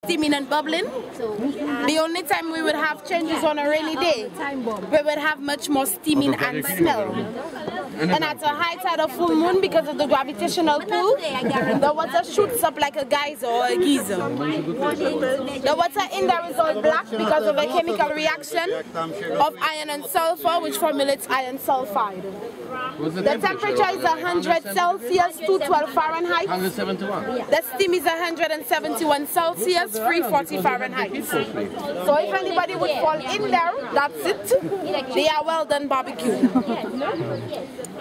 steaming and bubbling. The only time we would have changes on a rainy day, we would have much more steaming and smell. And at a high tide of full moon, because of the gravitational pull, the water shoots up like a geyser or a geyser. The water in there is all black because of a chemical reaction of iron and sulfur, which formulates iron sulfide. The temperature is 100 Celsius, 212 Fahrenheit. 171. The steam is 171 Celsius, 340 Fahrenheit. So if anybody would fall in there, that's it. They are well done barbecue.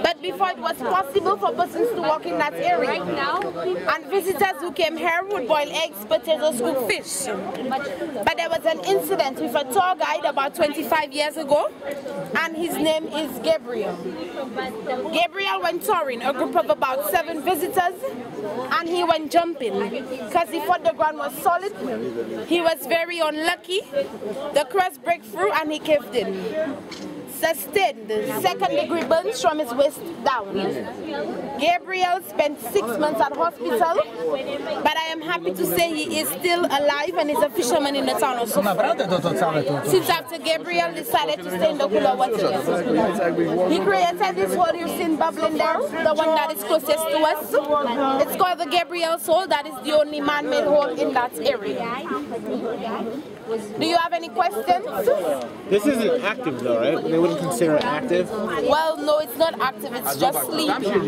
But before it was possible for persons to walk in that area, and visitors who came here would boil eggs, potatoes, cook fish. But there was an incident with a tour guide about 25 years ago, and his name is Gabriel. Gabriel went touring, a group of about 7 visitors, and he went jumping because he thought the ground was solid. He was very unlucky. The crust broke through and he caved in. Sustained second-degree burns from his waist down. Gabriel spent 6 months at hospital, but I am happy to say he is still alive and is a fisherman in the town of Sofia. Since after Gabriel decided to stay in the cooler water. He created this hole you've seen bubbling there, the one that is closest to us. It's called the Gabriel's hole. That is the only man-made hole in that area. Do you have any questions? This isn't active though, right? They wouldn't consider it active? Well, no, it's not active, it's just sleeping.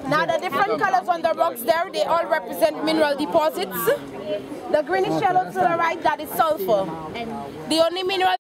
Now the different colors on the rocks there, they all represent mineral deposits. The greenish yellow to the right, that is sulfur. The only mineral